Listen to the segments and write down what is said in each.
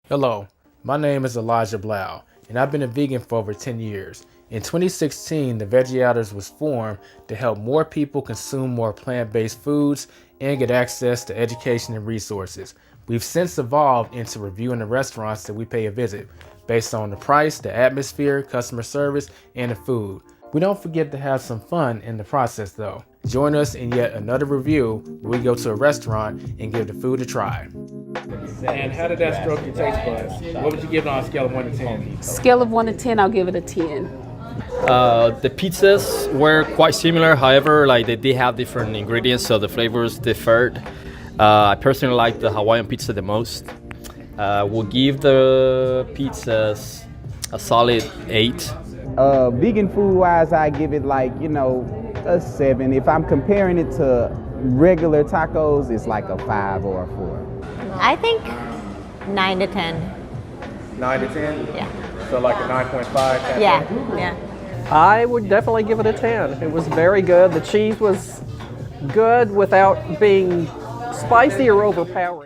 Hello, my name is Elijah Blau, and I've been a vegan for over 10 years. In 2016, the Veggie Outers was formed to help more people consume more plant-based foods and get access to education and resources. We've since evolved into reviewing the restaurants that we pay a visit, based on the price, the atmosphere, customer service, and the food. We don't forget to have some fun in the process though. Join us in yet another review where we go to a restaurant and give the food a try. And how did that stroke your taste buds? What would you give it on a scale of 1 to 10? Scale of 1 to 10, I'll give it a 10. The pizzas were quite similar, however, like they did have different ingredients, so the flavors differed. I personally like the Hawaiian pizza the most. We'll give the pizzas a solid 8. Vegan food wise, I give it like, a 7. If I'm comparing it to regular tacos, it's like a 5 or a 4. I think 9 to 10. 9 to 10? Yeah. So like a 9.5? Yeah. I would definitely give it a 10. It was very good. The cheese was good without being spicy or overpowering.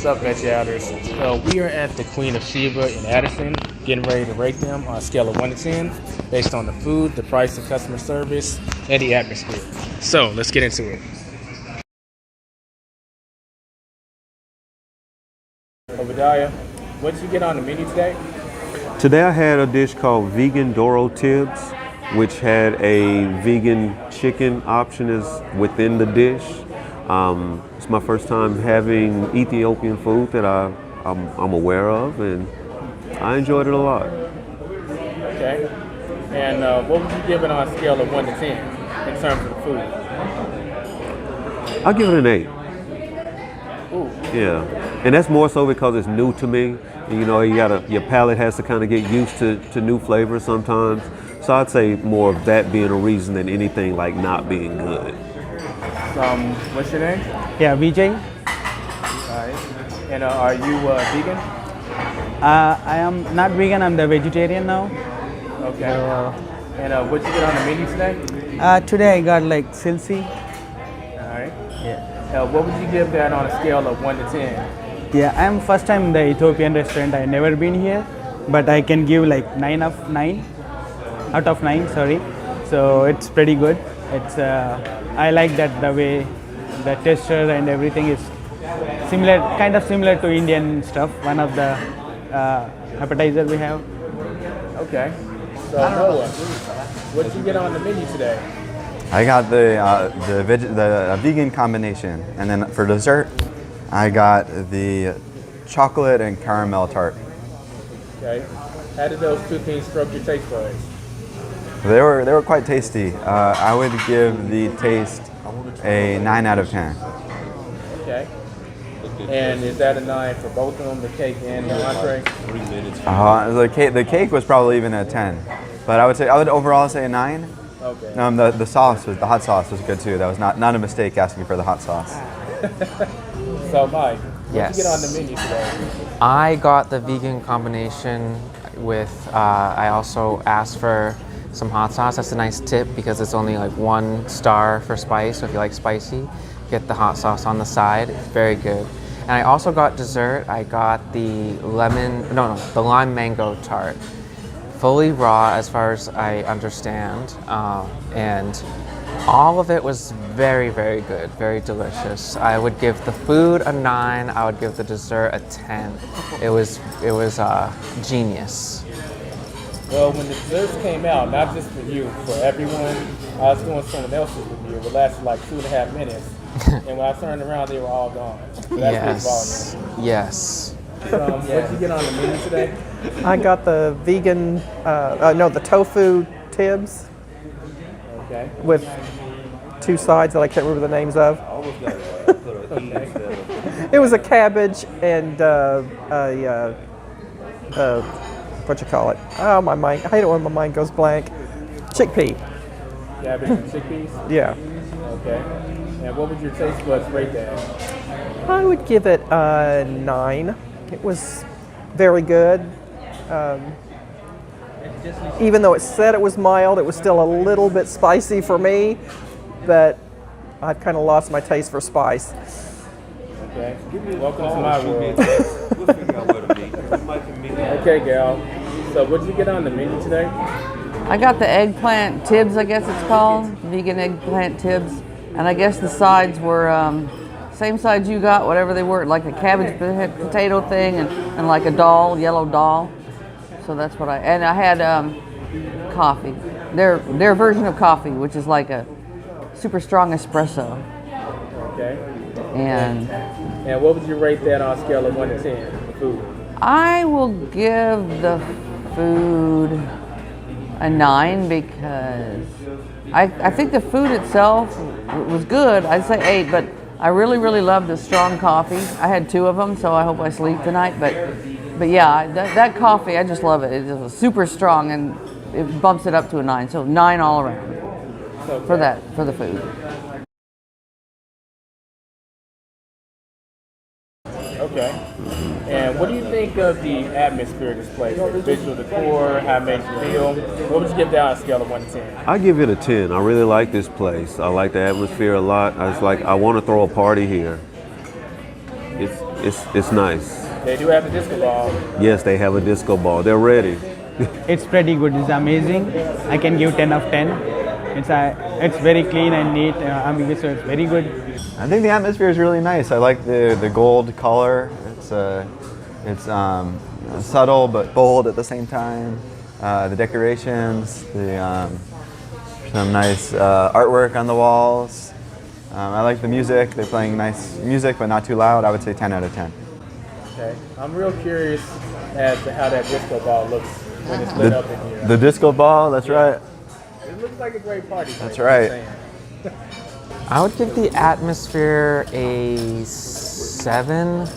What's up, Veggie Outers? So we are at the Queen of Sheba in Addison, getting ready to rate them on a scale of 1 to 10 based on the food, the price and customer service, and the atmosphere. So let's get into it. Obadiah, what did you get on the menu today? Today I had a dish called vegan Doro Tibbs, which had a vegan chicken option as within the dish. It's my first time having Ethiopian food that I'm aware of, and I enjoyed it a lot. Okay. And what would you give it on a scale of 1 to 10 in terms of the food? I'll give it an 8. Ooh. Yeah, and that's more so because it's new to me. Your palate has to kind of get used to new flavors sometimes. So I'd say more of that being a reason than anything like not being good. What's your name? Yeah, Vijay. Alright. And are you vegan? I am not vegan, I'm the vegetarian now. Okay. And what you get on the menu today? Today I got like silsi. Alright. Yeah. What would you give that on a scale of 1 to 10? Yeah, I am first time in the Ethiopian restaurant. I never been here, but I can give like 9 out of 9, sorry. So it's pretty good. It's I like that the way the texture and everything is similar, kind of similar to Indian stuff. One of the appetizer we have. Okay. So Noah, what did you get on the menu today? I got the vegan combination, and then for dessert, I got the chocolate and caramel tart. Okay. How did those two things stroke your taste buds? They were quite tasty. I would give the taste a 9 out of 10. Okay. And is that a 9 for both of them, the cake and the entree? The cake was probably even a 10, but I would overall say a 9. Okay. The hot sauce was good too. That was not a mistake asking for the hot sauce. So Mike, what Yes. did you get on the menu today? I got the vegan combination with, I also asked for some hot sauce. That's a nice tip because it's only like 1 star for spice. So if you like spicy, get the hot sauce on the side. It's very good. And I also got dessert. I got the the lime mango tart. Fully raw as far as I understand. And all of it was very, very good, very delicious. I would give the food a 9. I would give the dessert a 10. It was genius. Well, when the desserts came out, not just for you, for everyone, I was doing someone else's review. It lasted like 2.5 minutes. And when I turned around, they were all gone. So that's Yes. volume. Yes. What did you get on the menu today? I got the vegan, the tofu tibs Okay. with 2 sides that I can't remember the names of. It was a cabbage and what you call it? Oh, my mind! I hate it when my mind goes blank. Chickpea. Cabbage and chickpeas? Yeah. Okay. And what would your taste buds rate that? I would give it a 9. It was very good. Even though it said it was mild, it was still a little bit spicy for me, but I've kind of lost my taste for spice. Okay. Welcome to my world. Okay, gal. So what did you get on the menu today? I got the eggplant tibs, I guess it's called, vegan eggplant tibs, and I guess the sides were same sides you got, whatever they were, like a cabbage potato thing and like a yellow dal. So that's what I had coffee, their version of coffee, which is like a super strong espresso. Okay. And what would you rate that on a scale of 1 to 10, the food? I will give the food a 9 because I think the food itself was good. I'd say 8, but I really, really love the strong coffee. I had 2 of them, so I hope I sleep tonight. But yeah, that coffee, I just love it. It's super strong and it bumps it up to a 9. So 9 all around for the food. Okay. And what do you think of the atmosphere of this place? The visual decor, how it makes you feel? What would you give that on a scale of 1 to 10? I give it a 10. I really like this place. I like the atmosphere a lot. I want to throw a party here. It's nice. They do have the disco ball. Yes, they have a disco ball. They're ready. It's pretty good. It's amazing. I can give 10 of 10. It's very clean and neat. So it's very good. I think the atmosphere is really nice. I like the gold color. It's subtle but bold at the same time. The decorations, some nice artwork on the walls. I like the music. They're playing nice music but not too loud. I would say 10 out of 10. Okay. I'm real curious as to how that disco ball looks when it's lit up in here. The disco ball, that's right. It looks like a great party. That's right. I would give the atmosphere a 7.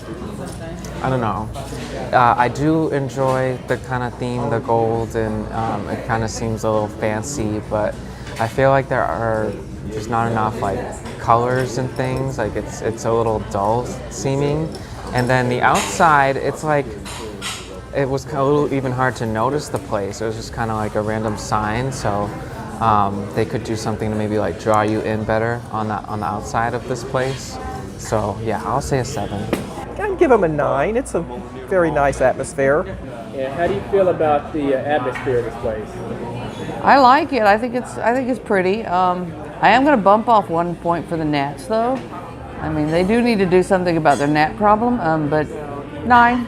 I don't know. I do enjoy the kind of theme, the gold, and it kind of seems a little fancy, but I feel like there's not enough like colors and things. Like it's a little dull seeming. And then the outside, it's like it was a little even hard to notice the place. It was just kind of like a random sign. So they could do something to maybe like draw you in better on the outside of this place. So yeah, I'll say a 7. I'd give them a 9. It's a very nice atmosphere. And how do you feel about the atmosphere of this place? I like it. I think it's pretty. I am going to bump off 1 point for the gnats, though. I mean, they do need to do something about their gnat problem. But 9.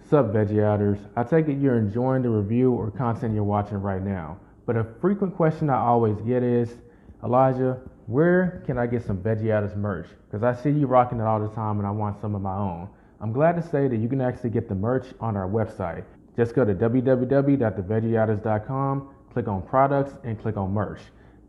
Sup, Veggie Outers? I take it you're enjoying the review or content you're watching right now. But a frequent question I always get is, Elijah, where can I get some Veggie Outers merch? Because I see you rocking it all the time and I want some of my own. I'm glad to say that you can actually get the merch on our website. Just go to www.theveggieouters.com, click on products, and click on merch.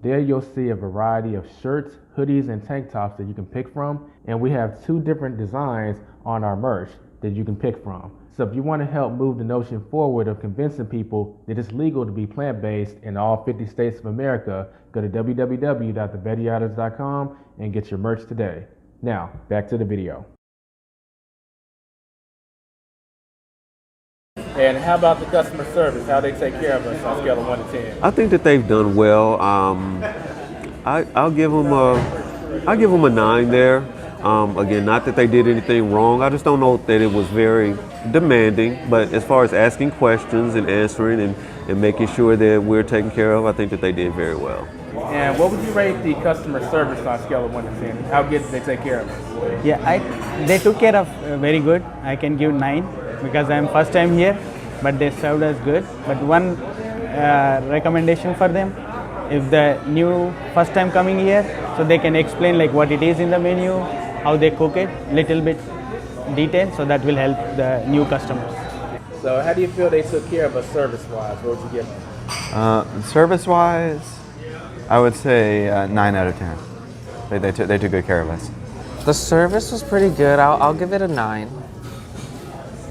There you'll see a variety of shirts, hoodies, and tank tops that you can pick from. And we have 2 different designs on our merch that you can pick from. So if you want to help move the notion forward of convincing people that it's legal to be plant-based in all 50 states of America, go to www.theveggieouters.com and get your merch today. Now, back to the video. And how about the customer service? How they take care of us on a scale of 1 to 10? I think that they've done well. I'll give them a 9 there. Again, not that they did anything wrong. I just don't know that it was very demanding. But as far as asking questions and answering and making sure that we're taken care of, I think that they did very well. And what would you rate the customer service on a scale of 1 to 10? How good did they take care of us? Yeah, they took care of very good. I can give 9 because I'm first time here, but they served us good. But one recommendation for them. If the new first time coming here, so they can explain like what it is in the menu, how they cook it, little bit detail, so that will help the new customers. So how do you feel they took care of us service-wise? What would you give them? Service-wise, I would say 9 out of 10. They took good care of us. The service was pretty good. I'll give it a 9.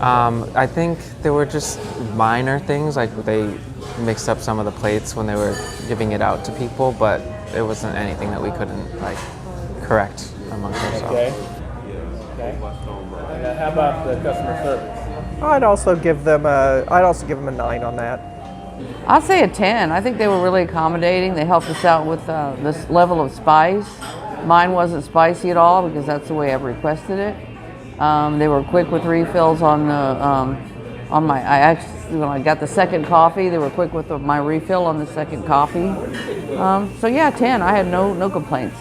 I think there were just minor things, like they mixed up some of the plates when they were giving it out to people, but it wasn't anything that we couldn't like correct amongst ourselves. Okay. And how about the customer service? I'd also give them a 9 on that. I'll say a 10. I think they were really accommodating. They helped us out with this level of spice. Mine wasn't spicy at all because that's the way I've requested it. They were quick with refills on the when I got the second coffee, they were quick with my refill on the second coffee. So yeah, 10. I had no complaints.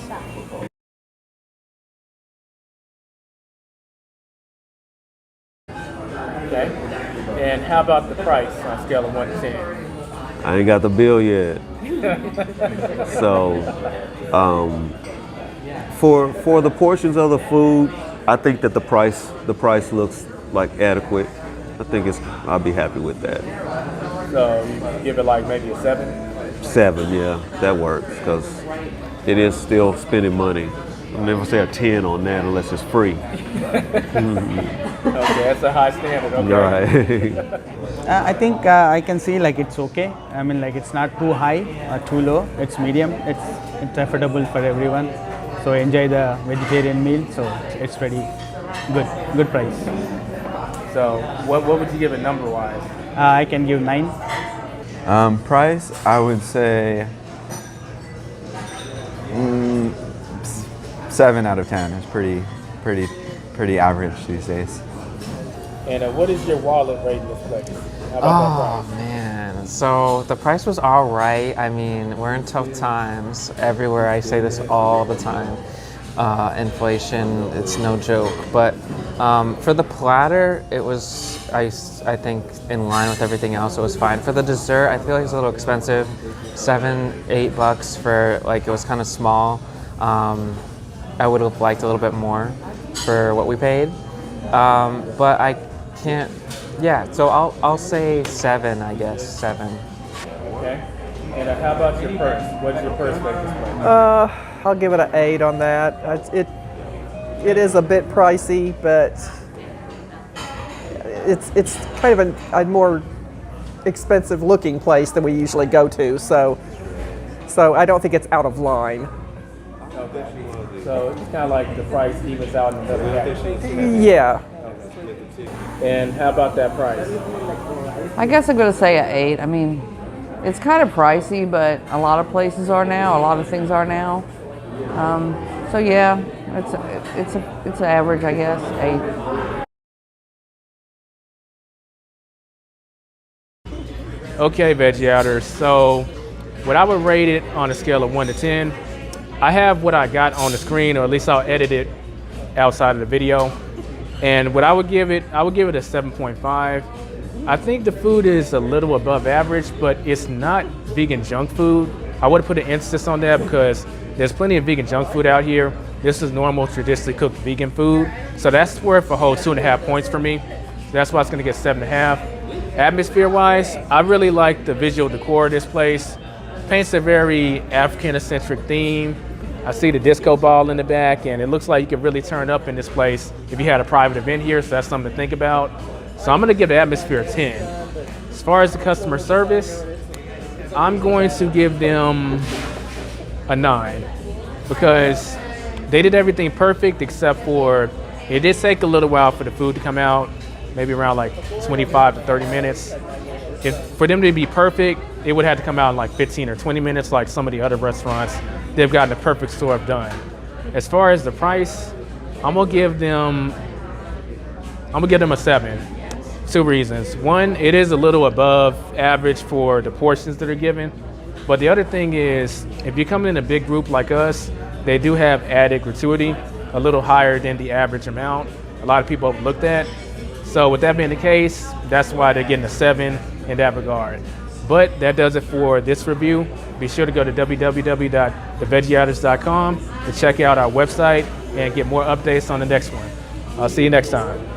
Okay. And how about the price on a scale of 1 to 10? I ain't got the bill yet. So, for the portions of the food, I think that the price looks like adequate. I think I'll be happy with that. So you give it like maybe a 7? 7, yeah, that works because it is still spending money. I'll never say a 10 on that unless it's free. Okay, that's a high standard. Okay. Right. I think I can see like it's okay. I mean, like it's not too high or too low. It's medium. It's affordable for everyone. So enjoy the vegetarian meal. So it's pretty good price. So what would you give it number-wise? I can give 9. Price, I would say 7 out of 10. It's pretty average these days. And what is your wallet rate in this place? How about that price? Man, so the price was all right. I mean, we're in tough times everywhere. I say this all the time. Inflation, it's no joke. But for the platter, it was, I think, in line with everything else. It was fine. For the dessert, I feel like it's a little expensive. $7-8 for, like, it was kind of small. I would have liked a little bit more for what we paid. But I can't, yeah, so I'll say 7, I guess, 7. Okay. And how about your purse? What is your purse rate this place? I'll give it an 8 on that. It is a bit pricey, but it's kind of a more expensive looking place than we usually go to, so I don't think it's out of line. Okay. So it's kind of like the price evens out in the other. Yeah. And how about that price? I guess I'm going to say an 8. I mean, it's kind of pricey, but a lot of places are now. A lot of things are now. So yeah, it's an average, I guess, 8. Okay, Veggie Outers. So what I would rate it on a scale of 1 to 10, I have what I got on the screen, or at least I'll edit it outside of the video. And what I would give it a 7.5. I think the food is a little above average, but it's not vegan junk food. I would put an emphasis on that because there's plenty of vegan junk food out here. This is normal, traditionally cooked vegan food. So that's worth a whole 2.5 points for me. So that's why it's gonna get 7.5. Atmosphere-wise, I really like the visual decor of this place. Paints a very African-centric theme. I see the disco ball in the back, and it looks like you could really turn up in this place if you had a private event here, so that's something to think about. So I'm gonna give the atmosphere a 10. As far as the customer service, I'm going to give them a 9 because they did everything perfect except for, it did take a little while for the food to come out, maybe around like 25 to 30 minutes. For them to be perfect, it would have to come out in like 15 or 20 minutes like some of the other restaurants. They've gotten the perfect serve done. As far as the price, I'm gonna give them a 7. 2 reasons. One, it is a little above average for the portions that are given. But the other thing is, if you come in a big group like us, they do have added gratuity, a little higher than the average amount. A lot of people overlook that. So with that being the case, that's why they're getting a 7 in that regard. But that does it for this review. Be sure to go to www.theveggieouters.com to check out our website and get more updates on the next one. I'll see you next time.